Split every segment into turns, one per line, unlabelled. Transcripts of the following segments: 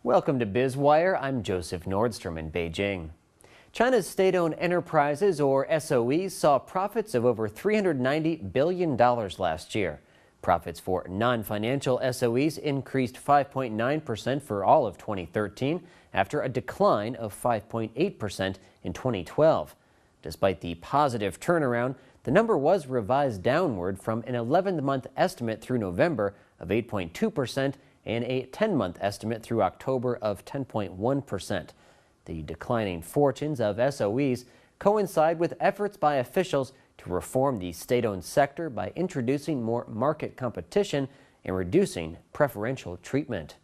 Welcome to Biz Wire. I'm Joseph Nordstrom in Beijing. China's state-owned enterprises, or SOEs, saw profits of over $390 billion last year. Profits for non-financial SOEs increased 5.9% for all of 2013 after a decline of 5.8% in 2012. Despite the positive turnaround, the number was revised downward from an 11-month estimate through November of 8.2% and a 10-month estimate through October of 10.1%. The declining fortunes of SOEs coincide with efforts by officials to reform the state-owned sector by introducing more market competition and reducing preferential treatment.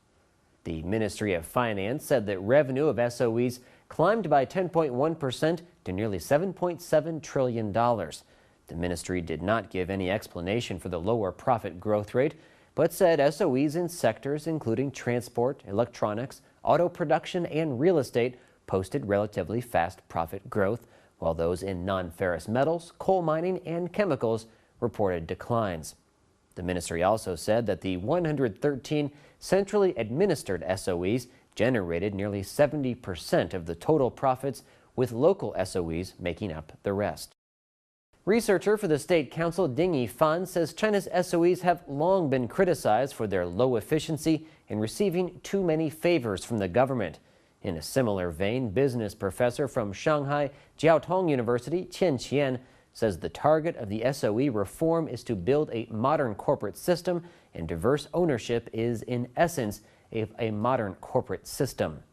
The Ministry of Finance said that revenue of SOEs climbed by 10.1% to nearly $7.7 trillion. The ministry did not give any explanation for the lower profit growth rate, but said SOEs in sectors including transport, electronics, auto production, and real estate posted relatively fast profit growth, while those in non-ferrous metals, coal mining, and chemicals reported declines. The ministry also said that the 113 centrally administered SOEs generated nearly 70% of the total profits, with local SOEs making up the rest. Researcher for the State Council Ding Yifan says China's SOEs have long been criticized for their low efficiency and receiving too many favors from the government. In a similar vein, business professor from Shanghai Jiao Tong University, Qian Qian, says the target of the SOE reform is to build a modern corporate system, and diverse ownership is, in essence, a modern corporate system.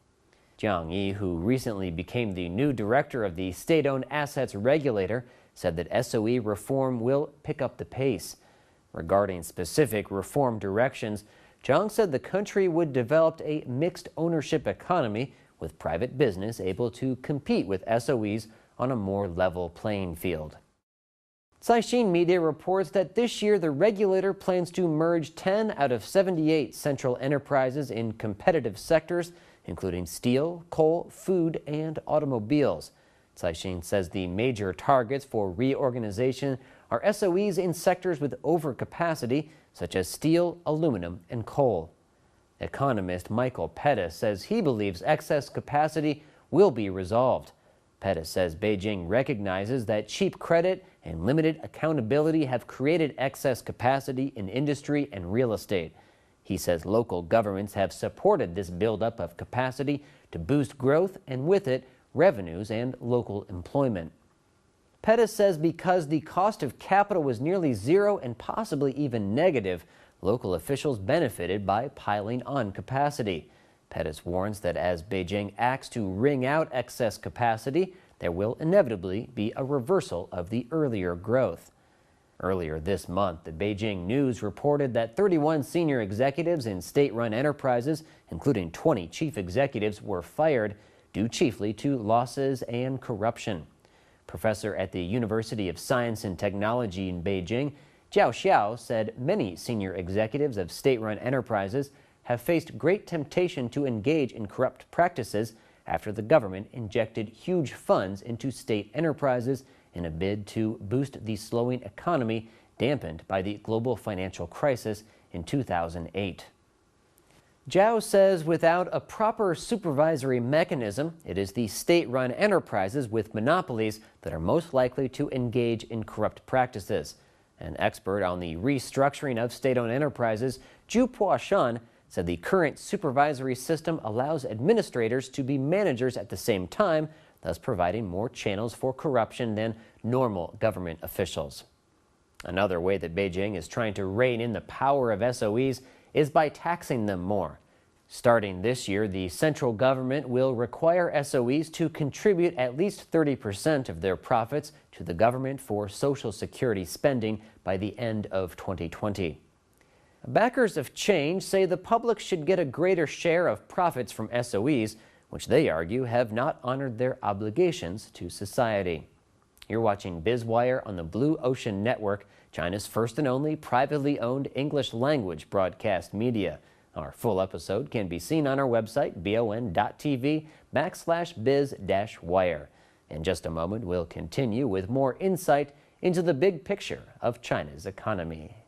Jiang Yi, who recently became the new director of the state-owned assets regulator, said that SOE reform will pick up the pace. Regarding specific reform directions, Zhang said the country would develop a mixed ownership economy with private business able to compete with SOEs on a more level playing field. Caixin Media reports that this year the regulator plans to merge 10 out of 78 central enterprises in competitive sectors, including steel, coal, food, and automobiles. Caixin says the major targets for reorganization are SOEs in sectors with overcapacity, such as steel, aluminum, and coal. Economist Michael Pettis says he believes excess capacity will be resolved. Pettis says Beijing recognizes that cheap credit and limited accountability have created excess capacity in industry and real estate. He says local governments have supported this buildup of capacity to boost growth and, with it, revenues and local employment. Pettis says because the cost of capital was nearly zero and possibly even negative, local officials benefited by piling on capacity. Pettis warns that as Beijing acts to wring out excess capacity, there will inevitably be a reversal of the earlier growth. Earlier this month, the Beijing News reported that 31 senior executives in state-run enterprises, including 20 chief executives, were fired due chiefly to losses and corruption. Professor at the University of Science and Technology in Beijing, Jiao Xiao, said many senior executives of state-run enterprises have faced great temptation to engage in corrupt practices after the government injected huge funds into state enterprises in a bid to boost the slowing economy dampened by the global financial crisis in 2008. Zhao says without a proper supervisory mechanism, it is the state-run enterprises with monopolies that are most likely to engage in corrupt practices. An expert on the restructuring of state-owned enterprises, Zhu Puashan, said the current supervisory system allows administrators to be managers at the same time, thus providing more channels for corruption than normal government officials. Another way that Beijing is trying to rein in the power of SOEs is by taxing them more. Starting this year, the central government will require SOEs to contribute at least 30% of their profits to the government for Social Security spending by the end of 2020. Backers of change say the public should get a greater share of profits from SOEs, which they argue have not honored their obligations to society. You're watching Biz Wire on the Blue Ocean Network, China's first and only privately owned English-language broadcast media. Our full episode can be seen on our website, BONTV/biz-wire. In just a moment, we'll continue with more insight into the big picture of China's economy.